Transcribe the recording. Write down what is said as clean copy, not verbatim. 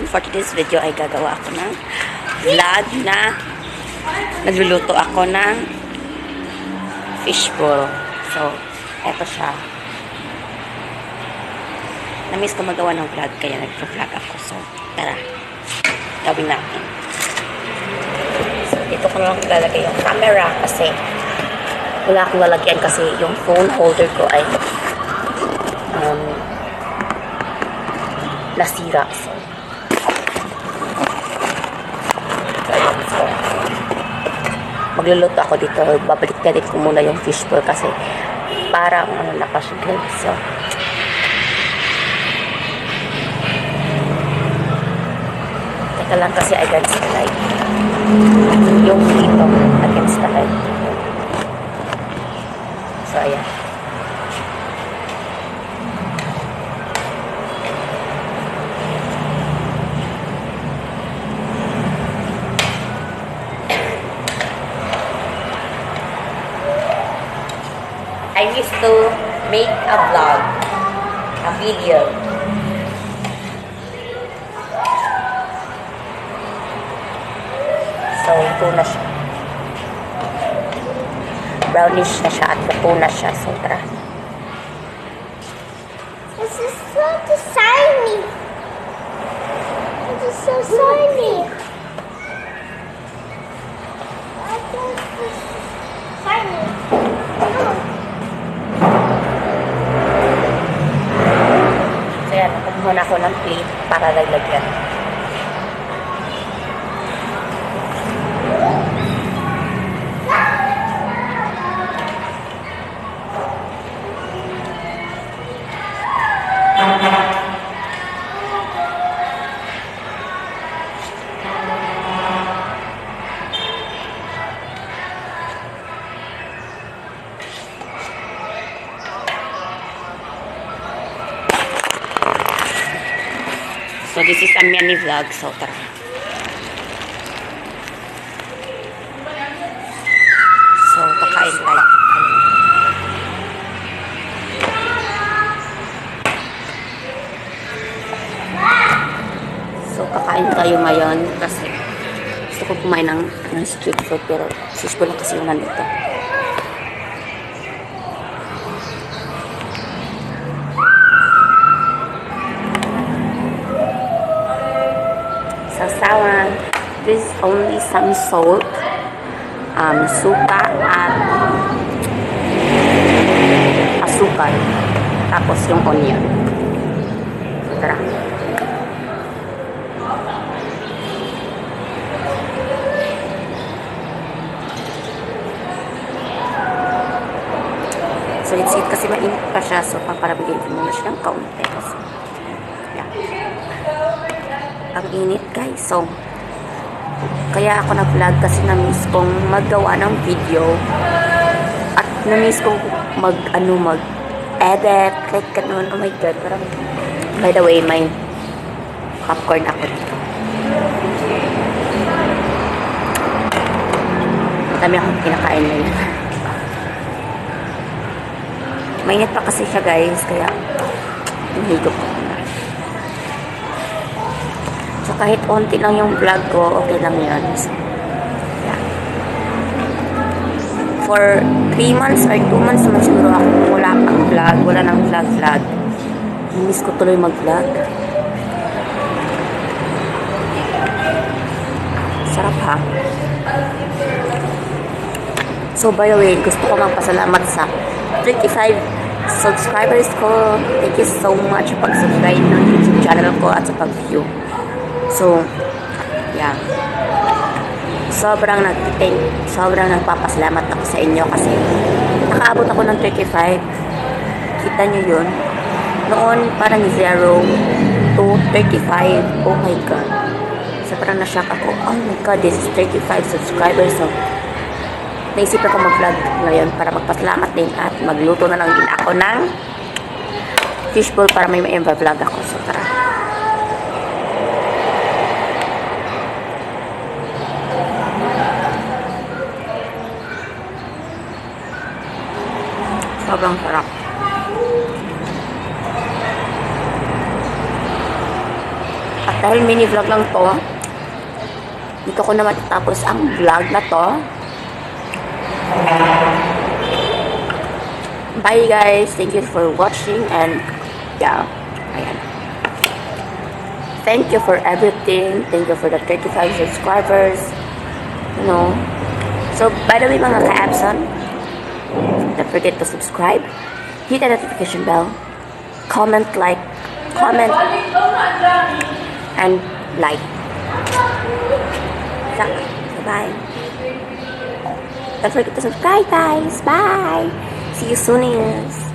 for today's video ay gagawa ako ng vlog na nagluluto ako ng fishball. So, eto siya. Na-miss ko magawa ng vlog kaya nag-vlog ako. So, tara. Gawin natin. So, dito ko lang lalagay yung camera kasi wala akong lalagyan kasi yung phone holder ko ay nasira. So, magluluto ako dito. Babalik-balik ko muna yung fishball kasi parang nakasugod. So, teka lang kasi against the light. Yung dito against the light. So, ayan. I used to make a vlog, a video. So, ito na siya. Brownish na siya at luto na siya. So, tara. This is so shiny. This is so shiny. I think this is shiny. So, yan. Kumuha na ako ng plate para lalagyan. So, this is a mini vlog. So, tara. So, kakain tayo. So, kakain tayo ngayon kasi gusto ko kumain ng street food pero fishbowl lang kasi yung nandito. Sasawan. This is only some salt, suka at asukal. Tapos yung onion. Tara. So, it's it kasi mainit pa siya. So, paparabigin ko muna siya ng kaunti. So, yeah. Ang init guys. So, kaya ako nag-vlog kasi na-miss kong maggawa ng video at na-miss kong mag-edit kahit ganun. Oh my god, parang by the way, may popcorn ako dito. Dami akong kinakain na yun. Mainit pa kasi siya guys, kaya hihigop ko. So, kahit onti lang yung vlog ko, okay lang yun. So, yeah. For 3 months or 2 months naman siguro ako wala pang vlog, wala nang vlog. Miss ko tuloy mag-vlog. Sarap ha. So, by the way, gusto ko magpasalamat sa 35 subscribers ko. Thank you so much sa pag-subscribe ng YouTube channel ko at sa pag-view. So, yeah. Sobrang nagpapasalamat ako sa inyo kasi nakaabot ako ng 35. Kita nyo yun? Noon, parang 0 to 35. Oh my God. Sobrang na-shock ako. Oh my God, this is 35 subscribers. So, naisipan ko mag-vlog ngayon para magpasalamat din at magluto na lang din ako ng fishbowl para may vlog ako. So, tara. Sobrang sarap. At dahil mini vlog lang to, dito ko na matatapos ang vlog na to. Bye guys. Thank you for watching and yeah. Ayan. Thank you for everything. Thank you for the 35 subscribers. You know. So, by the way mga ka-Abson, don't forget to subscribe. Hit the notification bell. Comment, and like. So, bye. Don't forget to subscribe guys. Bye. See you soon.